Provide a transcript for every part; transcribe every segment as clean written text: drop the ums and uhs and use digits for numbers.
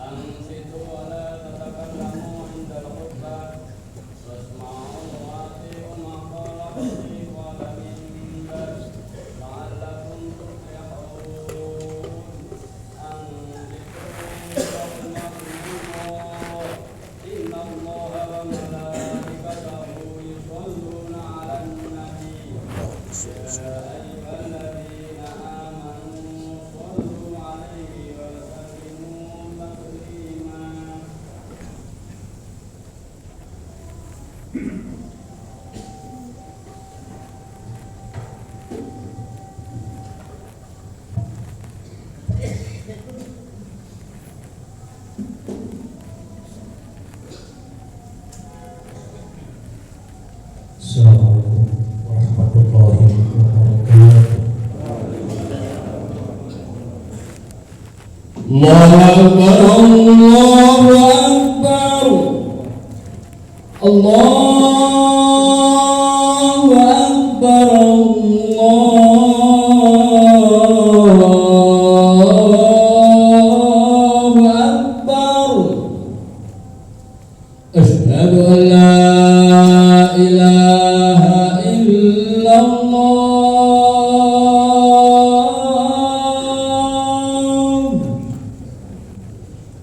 أنصتوا ولا تتكلموا عند الخطبة واسمعوا وأطيعوا ما قال الخطيب على المنبر لعلكم تفلحون. أنصتوا واغنوا إن الله وملائكته يصلون على النبي يا أيها الذين آمنوا صلوا عليه وسلموا تسليما. Assalamualaikum warahmatullahi wabarakatuh. Allahu Akbar, Allahu Akbar, Allahu Akbar, Allahu Akbar. Asyhadu an la ilaha illallah.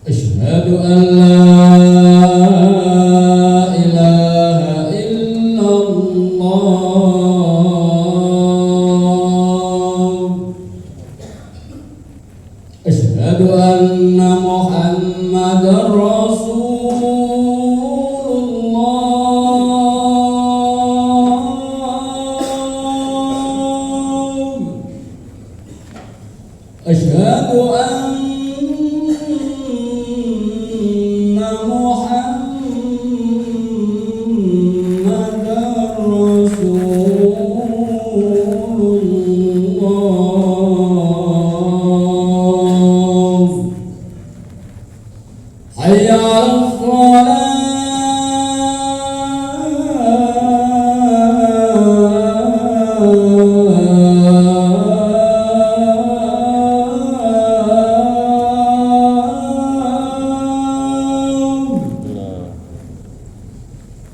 Asyhadu an la ilaha illallah. Asyhadu anna Muhammadar Rasulullah. Asyhadu anna Muhammadar Rasulullah. Hayya 'alas salat.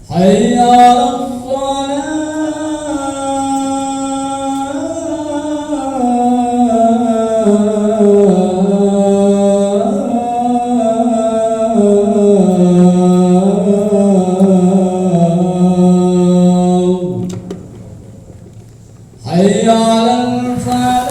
Hayya 'alas salat. Hayya 'alal falah.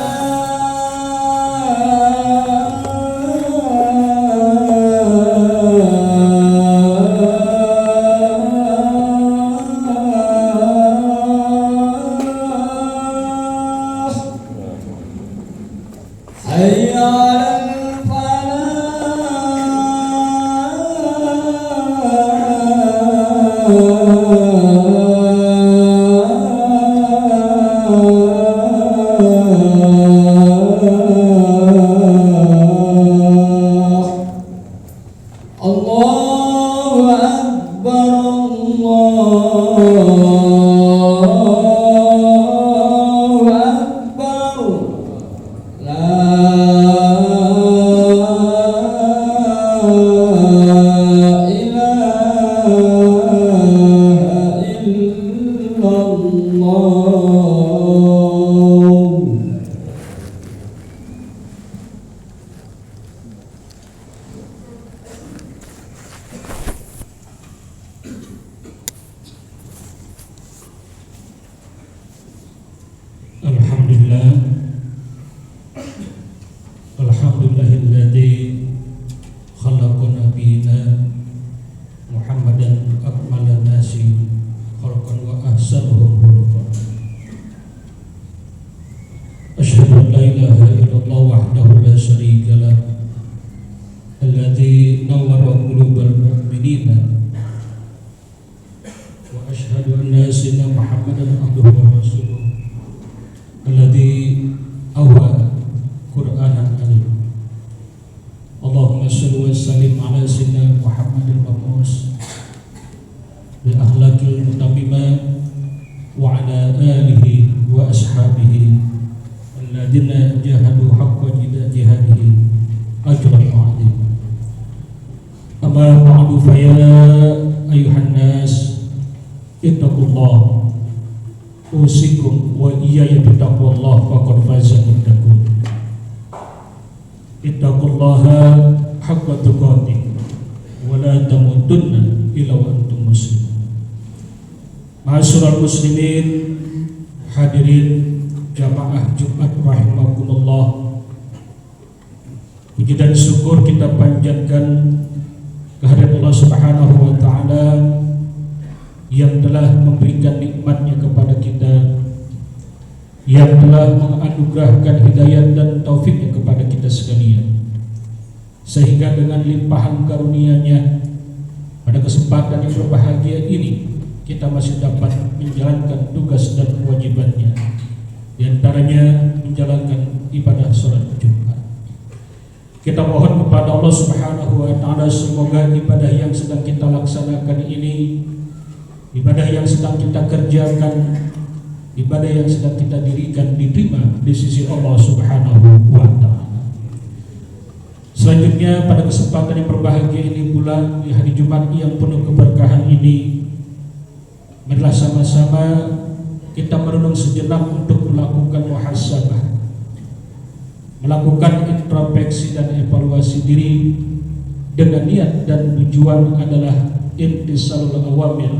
Hayya 'alal falah. Allahu Akbar, Allahu Akbar. La ilaha illallah. Alhamdulillah, alhamdulillahilladzi khalaqa nabiyana Muhammadan akmalan nasi khalqan wa ahsanahum khuluqan. Asyhadu an la ilaha illallah wahdahu la syarika lah, alladzi nawwara qulubal mu'minina, wa asyhadu anna sayyidina Muhammadan abduhu wa rasuluh alladzi awha Qur'anan alim. Allahumma shalli wa sallim ala sayyidina Muhammadin mab'us bi akhlaqil mutammimah wa ala alihi wa ashabihi alladziina jahadu haqqa jihadihi أجرا عظيما. أما بعد فيا أيها الناس اتقوا الله أوصيكم وإياي بتقوى الله فقد فاز المتقون. اتقوا الله حق تقاته ولا تموتن إلا وأنتم مسلمون. Ma'asyiral muslimin, hadirin jamaah Jumat rahimakumullah. Puji dan syukur kita panjatkan kehadirat Allah Subhanahu wa taala yang telah memberikan nikmatnya kepada kita, yang telah menganugerahkan hidayah dan taufiknya kepada kita sekalian, sehingga dengan limpahan karunia-Nya pada kesempatan yang berbahagia ini kita masih dapat menjalankan tugas dan kewajibannya, di antaranya menjalankan ibadah sholat Jumat. Kita mohon kepada Allah Subhanahu wa taala semoga ibadah yang sedang kita laksanakan ini, ibadah yang sedang kita kerjakan, ibadah yang sedang kita dirikan diterima di sisi Allah Subhanahu wa taala. Selanjutnya pada kesempatan yang berbahagia ini pula, di hari Jumat yang penuh keberkahan ini, marilah sama-sama kita merenung sejenak untuk melakukan muhasabah, melakukan introspeksi dan evaluasi diri dengan niat dan tujuan adalah imtisalul awamir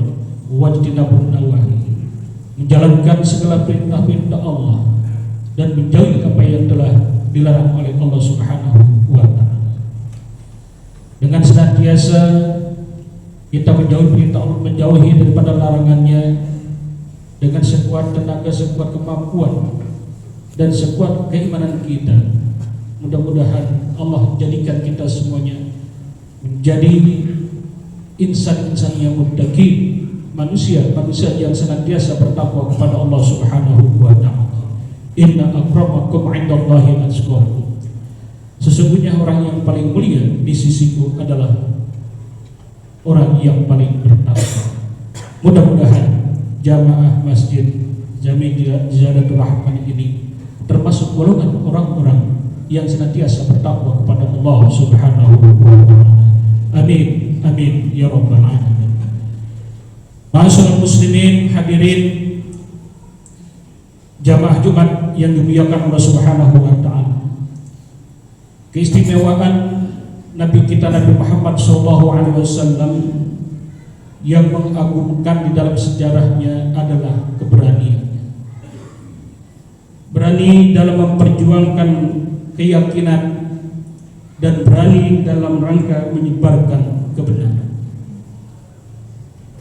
wajtinabun nawahi, menjalankan segala perintah-perintah Allah dan menjauhi apa yang telah dilarang oleh Allah Subhanahu wa taala. Dengan senantiasa kita menjauhi perintah Allah, menjauhi daripada larangannya dengan sekuat tenaga, sekuat kemampuan dan sekuat keimanan kita. Mudah-mudahan Allah jadikan kita semuanya menjadi insan-insan yang muttaqin, manusia yang senantiasa bertakwa kepada Allah Subhanahu wa taala. Inna akramakum 'indallahi atqakum. Sesungguhnya orang yang paling mulia di sisiku adalah orang yang paling bertakwa. Mudah-mudahan jamaah Masjid Jami' Ziyadatul Rahman ini termasuk golongan orang-orang yang senantiasa bertakwa kepada Allah Subhanahu wa taala. Amin amin ya rabbal alamin. Ma'asyiral muslimin, hadirin jamaah Jumat yang dimuliakan Allah Subhanahu wa taala. Keistimewaan Nabi kita Nabi Muhammad SAW yang mengagumkan di dalam sejarahnya adalah keberaniannya. Berani dalam memperjuangkan keyakinan dan berani dalam rangka menyebarkan kebenaran.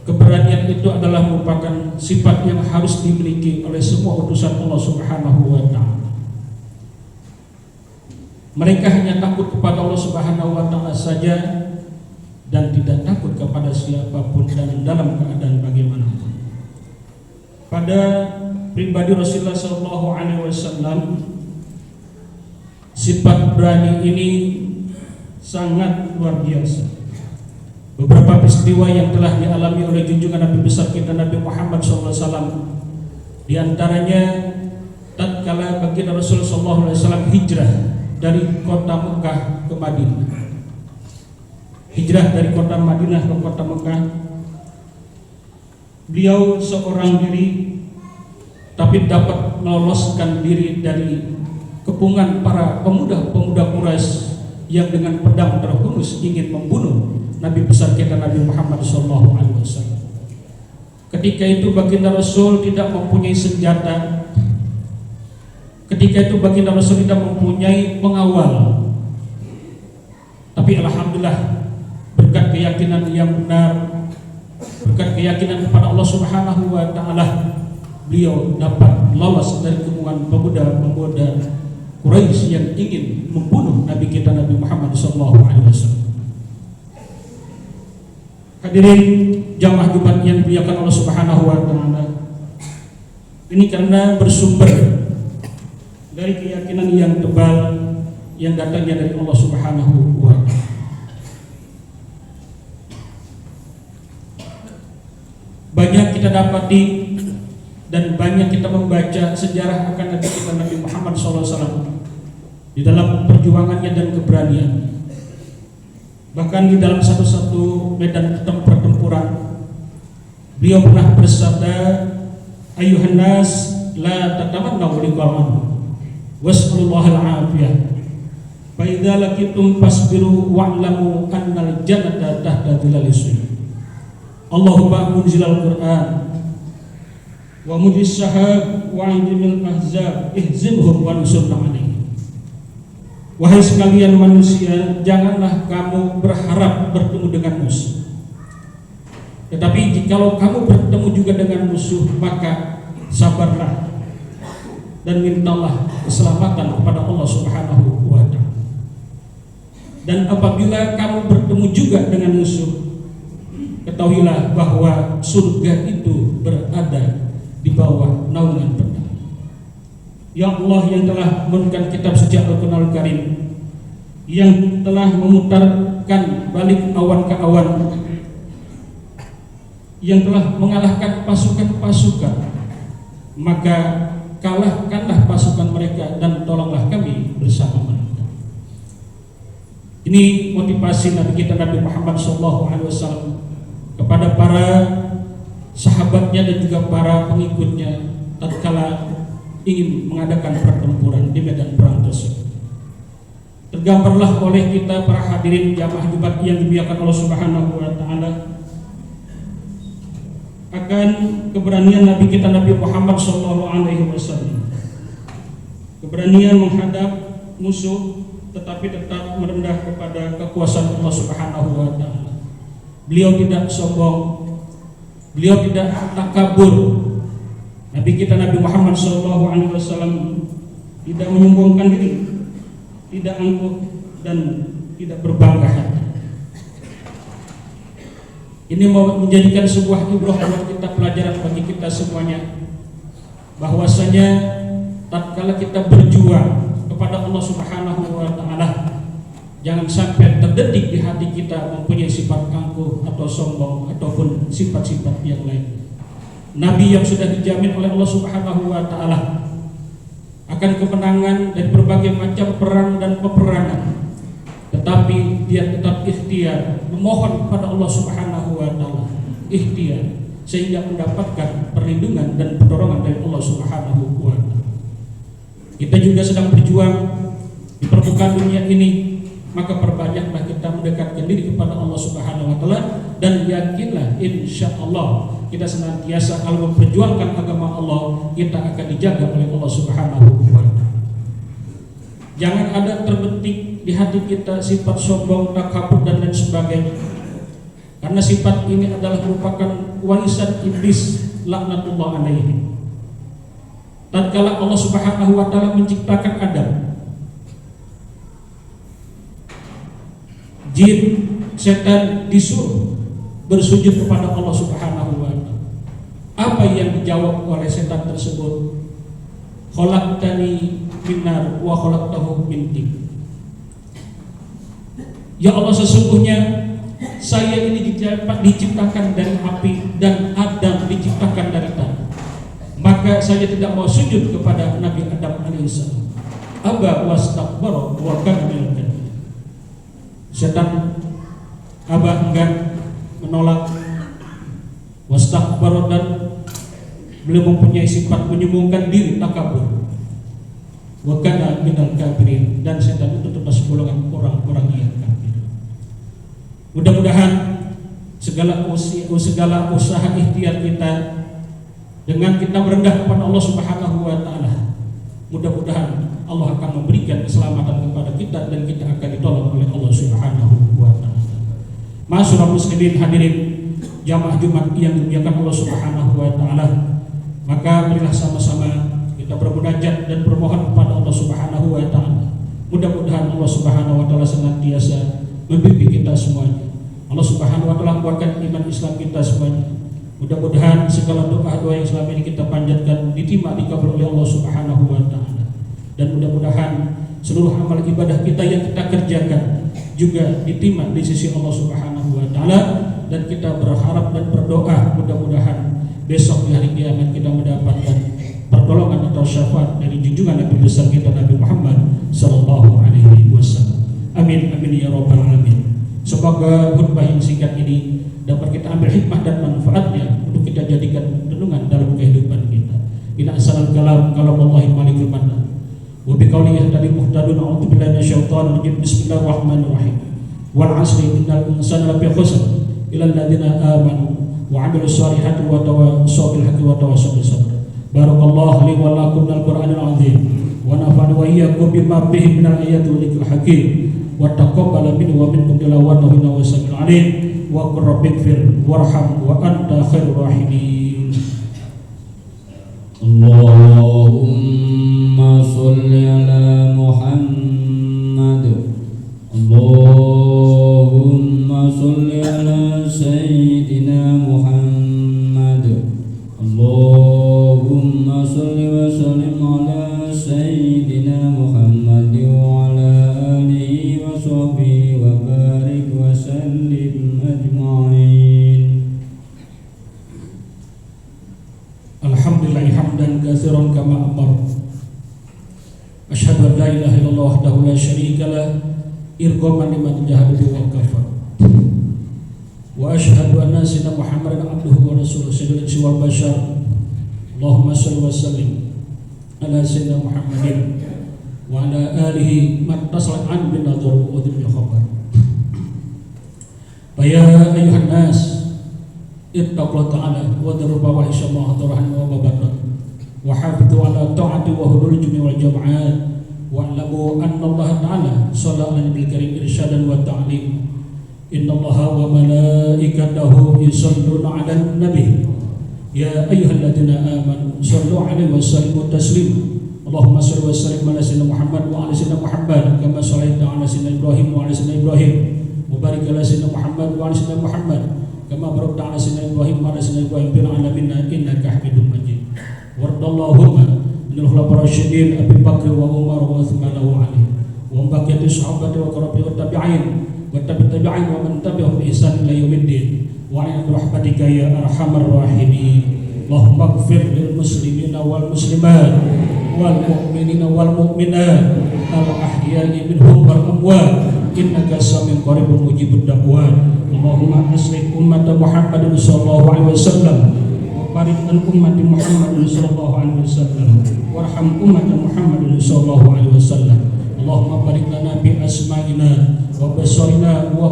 Keberanian itu adalah merupakan sifat yang harus dimiliki oleh semua utusan Allah Subhanahu wa taala. Mereka hanya takut kepada Allah Subhanahu wa taala saja dan tidak takut kepada siapapun dan dalam keadaan bagaimanapun. Pada pribadi Rasulullah SAW, sifat berani ini sangat luar biasa. Beberapa peristiwa yang telah dialami oleh junjungan Nabi besar kita Nabi Muhammad SAW, di antaranya tatkala baginda Rasulullah SAW hijrah dari kota Mekah ke Madinah. Hijrah dari kota Madinah ke kota Mekah, beliau seorang diri tapi dapat meloloskan diri dari kepungan para pemuda-pemuda Quraisy yang dengan pedang terhunus ingin membunuh Nabi besar kita Nabi Muhammad SAW. Ketika itu baginda Rasul tidak mempunyai senjata. Ketika itu baginda Rasul tidak mempunyai pengawal. Tapi alhamdulillah berkat keyakinan yang benar, berkat keyakinan kepada Allah Subhanahu wa taala, beliau dapat lolos dari kepungan pemuda-pemuda Quraisy yang ingin membunuh Nabi kita Nabi Muhammad SAW. Hadirin jamaah Jumat yang dimuliakan Allah Subhanahu wa taala, ini karena bersumber dari keyakinan yang tebal yang datangnya dari Allah Subhanahu wa taala. Banyak kita dapati dan banyak kita membaca sejarah akan Nabi kita Nabi Muhammad SAW di dalam perjuangan perjuangannya dan keberaniannya. Bahkan di dalam satu medan pertempuran, beliau pernah bersabda, "Ayuhan nas, la tatamannaw liqa'an was'alullahal afiyah. Fa idza laqitum fasbiru wa'lamu annal jannata tahta dhilalis suyud." Allahumma munzilal Qur'an wa mujis sahab wa idimil ahzab ihzimhum wa nusurna alaihim. Wahai sekalian manusia, janganlah kamu berharap bertemu dengan musuh. Tetapi jikalau kamu bertemu juga dengan musuh, maka sabarlah dan mintalah keselamatan kepada Allah Subhanahu wa ta'ala. Dan apabila kamu bertemu juga dengan musuh, ketahuilah bahwa surga itu berada di bawah naungan pedang. Ya Allah yang telah menurunkan kitab suci Al-Qur'anul Karim, yang telah memutarkan balik awan ke awan, yang telah mengalahkan pasukan-pasukan, maka kalahkanlah pasukan mereka dan tolonglah kami bersama mereka. Ini motivasi Nabi kita Nabi Muhammad SAW kepada para sahabatnya dan juga para pengikutnya tatkala ingin mengadakan pertempuran di medan perang tersebut. Tergambarlah oleh kita para hadirin jamaah Jumat yang dimuliakan Allah Subhanahu wa ta'ala akan keberanian Nabi kita Nabi Muhammad SAW, keberanian menghadap musuh tetapi tetap merendah kepada kekuasaan Allah Subhanahu wa ta'ala. Beliau tidak sombong, beliau tidak takabur. Nabi kita Nabi Muhammad SAW tidak menyombongkan diri, tidak angkuh dan tidak berbangga hati. Ini mau menjadikan sebuah ibrah buat kita, pelajaran bagi kita semuanya, bahwasanya tatkala kita berjuang kepada Allah Subhanahu wa ta'ala, jangan sampai terdetik di hati kita mempunyai sifat angkuh atau sombong ataupun sifat-sifat yang lain. Nabi yang sudah dijamin oleh Allah Subhanahu wa ta'ala akan kemenangan dari berbagai macam perang dan peperangan, tetapi dia tetap ikhtiar memohon kepada Allah Subhanahu wa ta'ala, ikhtiar sehingga mendapatkan perlindungan dan pertolongan dari Allah Subhanahu wa ta'ala. Kita juga sedang berjuang di permukaan dunia ini, maka perbanyaklah kita mendekatkan diri kepada Allah Subhanahu wa ta'ala, dan yakinlah insyaallah kita senantiasa kalau memperjuangkan agama Allah, kita akan dijaga oleh Allah Subhanahu wa ta'ala. Jangan ada terbetik di hati kita sifat sombong, takabur dan lain sebagainya, karena sifat ini adalah merupakan warisan iblis laknatullah alaihi. Tatkala Allah Subhanahu wa ta'ala menciptakan Adam, jin, setan disuruh bersujud kepada Allah Subhanahu wa ta'ala. Apa yang dijawab oleh setan tersebut? Khalaqtani min nar wa khalaqtahu min tin. Ya Allah, sesungguhnya saya ini diciptakan dari api dan Adam diciptakan dari tanah. Maka saya tidak mau sujud kepada Nabi Adam alaihissalam. Aba wastakbara wa kana minal kafirin. Setan aba, enggan, menolak, wastakbara, dan beliau mempunyai sifat menyombongkan diri, takabur. Wa kana minal kafirin, dan setan itu termasuk golongan orang-orang yang kafir. Mudah-mudahan segala usaha ikhtiar kita dengan kita merendah kepada Allah Subhanahu wa ta'ala, mudah-mudahan Allah akan memberikan keselamatan kepada kita dan kita akan ditolong oleh Allah Subhanahu wa ta'ala. Ma'asyiral muslimin hadirin jamaah Jumat yang dimuliakan Allah Subhanahu wa ta'ala, maka marilah sama-sama kita bermunajat dan bermohon kepada Allah Subhanahu wa ta'ala. Mudah-mudahan Allah Subhanahu wa ta'ala senantiasa membimbing kita semuanya. Allah Subhanahu wa ta'ala kuatkan iman Islam kita semuanya. Mudah-mudahan segala doa-doa yang selama ini kita panjatkan diterima, dikabul oleh Allah Subhanahu wa ta'ala. Dan mudah-mudahan seluruh amal ibadah kita yang kita kerjakan juga diterima di sisi Allah Subhanahu wa ta'ala. Dan kita berharap dan berdoa mudah-mudahan besok di hari kiamat kita mendapatkan pertolongan atau syafaat dari junjungan Nabi besar kita Nabi Muhammad sallallahu alaihi wasallam. Amin amin ya rabbal alamin. Semoga khutbah yang singkat ini dapat kita ambil hikmah dan manfaatnya untuk kita jadikan renungan dalam kehidupan kita. Inna asal kalam Allahi malikul mannan. Wa biqaulihi yahtadi muhtadun. A'udzu billahi minasyaitonir rajim. Bismillahirrahmanirrahim. Wal 'asri innal insana lafi khusr illa alladziina aamanu wa 'amilus shalihati wa tawassaw bil haqqi wa tawassaw bis sabr. Barakallahu li wa lakum minal Qur'anil 'azim wa nafa'ani wa iyyakum bima fihi minal ayati wa dzikril hakim. Wa taqabbal minni wa minkum tilawatahu innahu samii'un 'aliim. Wa qur rabbighfir warham wa anta khairur rahimin. Allahumma sholli ala Muhammad. Allahumma sholli ala sayyidina Muhammad. Allahumma sholli wa sallim ala sayyidina Muhammad wa ala alihi wa sahbihi wa barik wa sallim ajma'in. Alhamdulillahi hamdan katsiran kama amar. Asyhadu an la ilaha illallah wahdahu la syarika lah irghaman liman jahada wa kafar. Wa asyhadu anna sayyidina Muhammadan abduhu wa rasuluhu sayyidul insi wal bashar. Allahumma shalli wa sallim ala sayyidina Muhammadin wa ala alihi man tasalat an bin nadhar wa bil khabar. Ya ayuhan nas ittaqullaha ta'ala wa daru fawahisha ma hadarahan wa mabatan wa hafidhu ala ta'ati wa hudul jumi wal jam'at wa alamu anna Allah ta'ala shalla ala nabil karim irsyadan wa ta'lim. Inna Allah wa malaikatahu yusalluna ala nabi ya ayyuhalladzina amanu sallu alaihi wa sallimu taslima. Allahumma shalli wa sallim ala sayyidina Muhammad wa ala sayyidina Muhammad kama shallaita ala sayyidina Ibrahim wa ala sayyidina Ibrahim wa barik ala sayyidina Muhammad wa ala sayyidina Muhammad kama barakta ala sayyidina Ibrahim wa ala sayyidina Ibrahim fil alamin innaka Hamidum Majid. Wardallahumma minal khulafa'ir rasyidin Abi Bakr wa Umar wa Utsman wa Ali wa baqiyati sahabati wa qarabi wa tabi'in wa tabi'in wa man tabi'ahum bi ihsan ila yaumiddin wa ala rahmatika ya arhamar rahimin. Allahumma ighfir lil muslimina wal muslimat wal mu'minina wal mu'minat al ahya'i minhum wal amwat innaka sami'un qaribun mujibud da'wat. Allahumma aslih ummata Muhammadin sallallahu alaihi wasallam wa barik an ummati Muhammadin sallallahu alaihi wasallam warham ummata Muhammadin sallallahu alaihi wasallam. Allahumma barik lana bi asma'ina wa basarina wa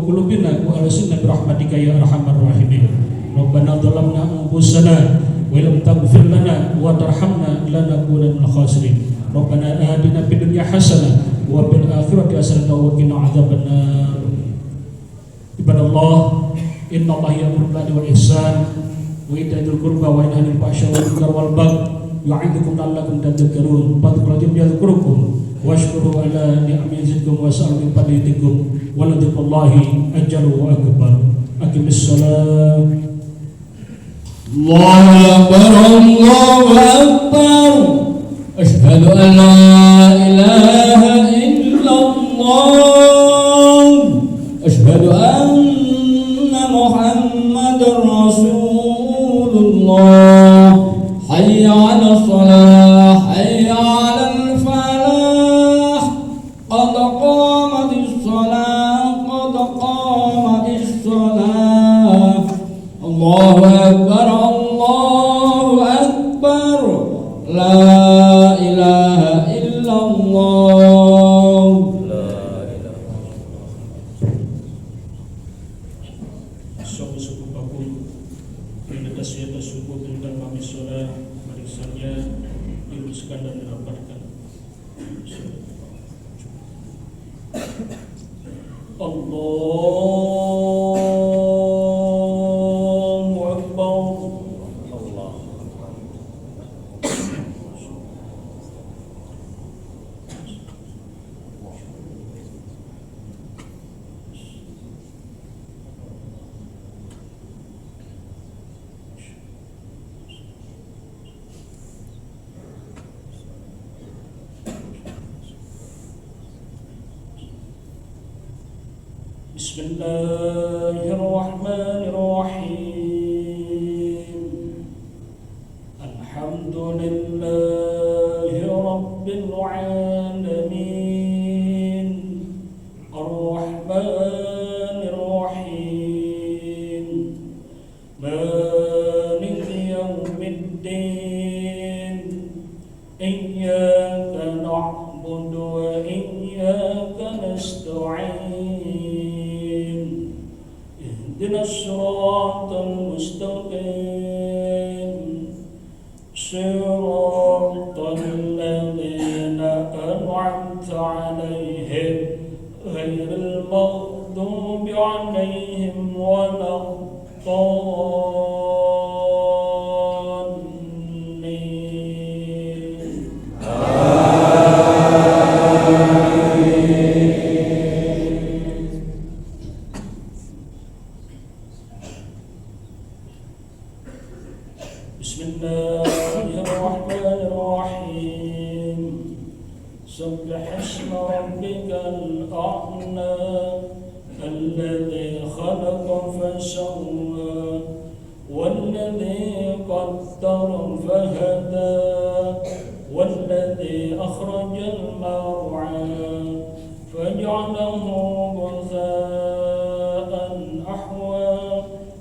qulubina wa alsinna bi rahmatika ya arhamar rahimin. Rabbana dhalamna anfusana wa lam taghfir lana wa tarhamna lanakunanna minal khasirin. Rabbana atina fid dunya hasanah wa fil akhirati hasanah wa qina adzabannar. Ibadallah, inna Allah ya'muru bil 'adli wal ihsan wa ita'i dzil qurba wa yanha 'anil fahsya'i wal munkari wal baghi ya'idukum la'allakum tadhakkarun. Fadhkurullaha yadhkurukum washkuru ala ni'amihi yazidkum was'alu min fadlikum wa la dzikrullahi ajru wa akbar. Aqimis salat. Allahu akbar, Allahu akbar. Asyhadu an la ilaha illallah. Asyhadu anna Muhammadar Rasulullah. Hayya 'alas shalah, hayya 'alal falah. Qad qamatis shalah, qad qamatis shalah. Allahu akbar, Allahu akbar. La ilaha illallah. Subuh bakum bila tasbih subuh tentang kami salat barisannya diluruskan dan dirapatkan. Allahu akbar. Allah. Bismillahirrahmanirrahim. Alhamdulillahi rabbil alamin. وإياك نستعين اهدنا الصراط المستقيم صراط الذين أنعمت عليهم غير المغضوب عليهم ولا الضالين. بسم الله الرحمن الرحيم. سبح اسم ربك الأعلى الذي خلق فسوى والذي قدر فهدى والذي أخرج المرعى فجعله غثاء أحوى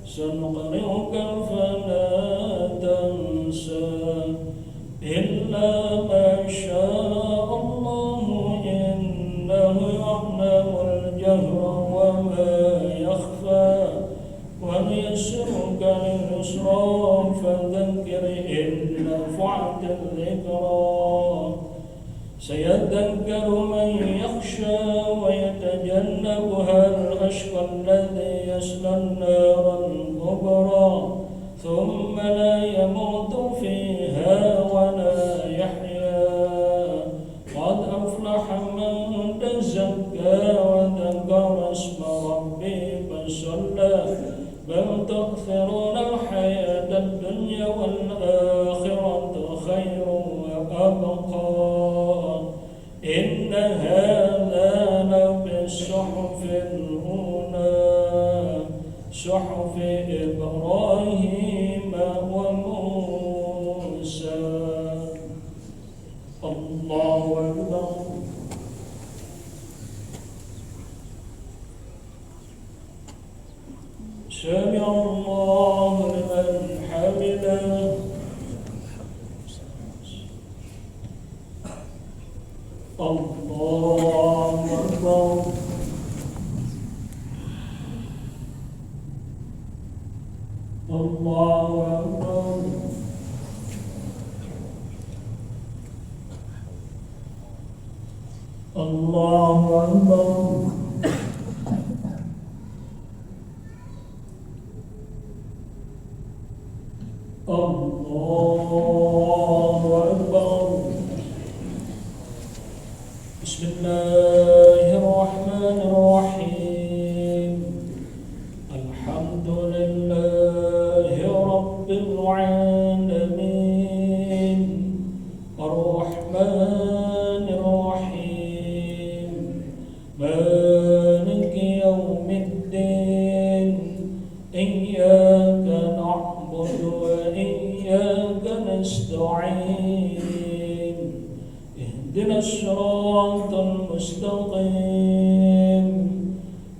سنقرئك فلا تنسى إلا ما شاء الله إنه يعلم الجهر وما يخفى ونيسرك لليسرى فذكر إن نفعت الذكرى سيذكر من يخشى ويتجنبها الأشقى الذي يصلى النار الكبرى ثم لا يموت فيها ولا يحيا قد أفلح من تزكى وذكر اسم ربه فصلى بل تؤثرون الحياة الدنيا والآخرة خير وأبقى إن هذا لفي الصحف الأولى صحف إبراهيم وموسى. الله أكبر. سمع الله لمن حمده. الله أكبر. الله أكبر. الله أكبر. الله أكبر. بسم الله الرحمن الرحيم. الحمد لله رب العالمين الرحمن الرحيم مالك يوم الدين إياك نعبد وإياك نستعين اهدنا الصراط المستقيم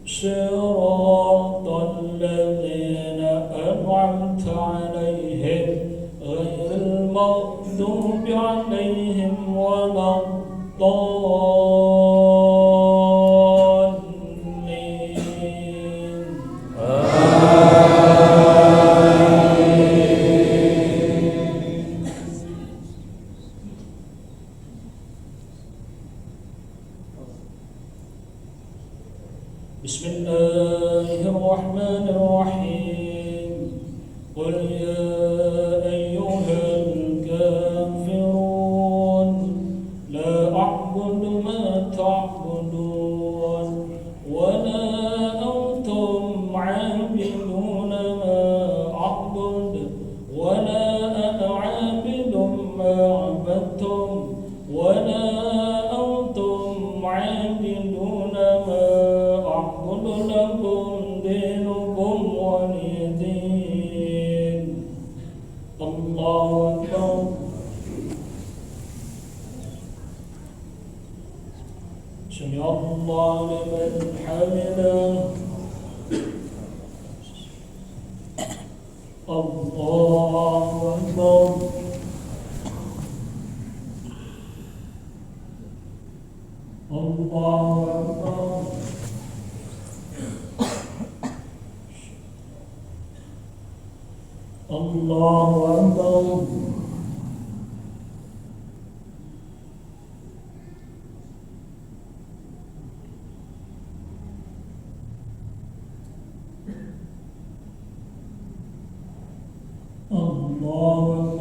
صراط الذين أنعمت عليهم غير المغضوب عليهم ولا الضالين. بسم الله الرحمن الرحيم. قل يا أيها الكافرون لا أعبد ما تعبدون ولا أنتم عابدون ما أعبد ولا أنا عابد ما عبدتم ولا أنتم عابدون ما أعبد لكم دينكم ولي دين. الله أكبر. سمع الله لمن حمده. الله أكبر. Allahu Akbar. Allahu Akbar. Allahu Akbar.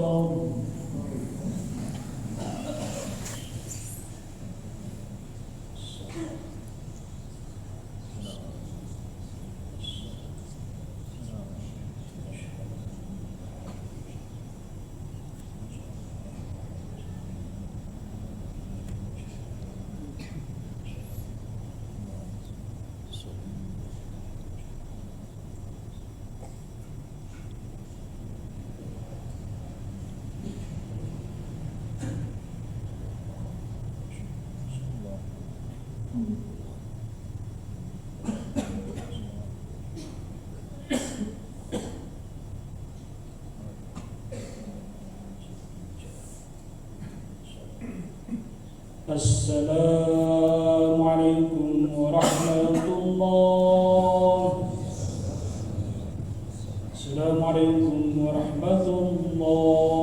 Assalamualaikum warahmatullah. Assalamualaikum warahmatullah.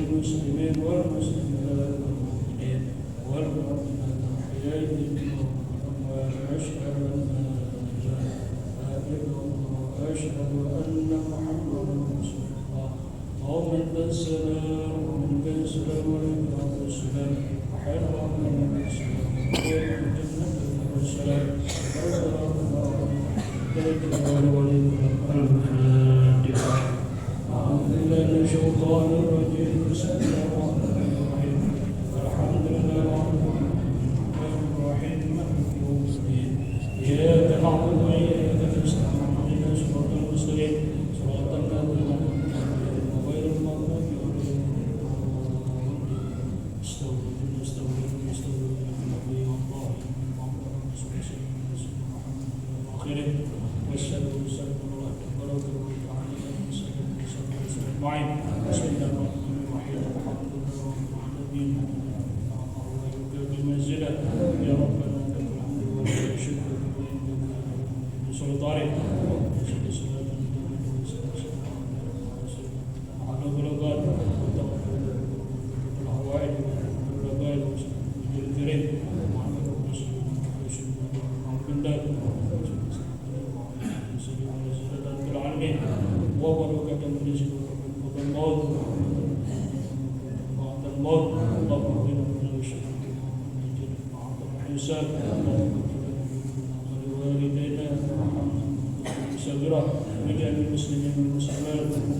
المسلمين والمسلمات والمؤمنين والمؤمنات الحياة منهم وأشهد أن لا إله إلا الله وأشهد أن محمدا رسول الله. اللهم أنت السلام ومنك السلام وعليك السلام وحرم من السلام وخير الجنة والسلام أعوذ بالله من الشيطان الرجيم. بسم الله الرحمن الرحيم. الحمد لله رب العالمين مالك يوم الدين. إياك نعبد وإياك نستعين اهدنا الصراط المستقيم صراط الذين أنعمت عليهم غير المغضوب عليهم ولا الضالين. استغفر الله والله محمد رسول الله صلى الله عليه وسلم واشهد ان لا اله الا الله معين. بسم الله الرحمن الرحيم. الحمد لله رب العالمين بمنزله يا ربنا لك الحمد ولك الشكر بسلطانك على بلغات الحوائج والرغائب الكريم محمد رسول الله العالمين وبركة رزق الموت بعد الموت. اللهم اغفر لنا وشكر بعد الحساب. ولوالدينا وارحمنا صغيرا وجعل المسلمين والمسلمات والحمد لله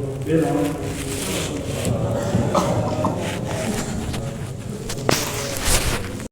رب العالمين.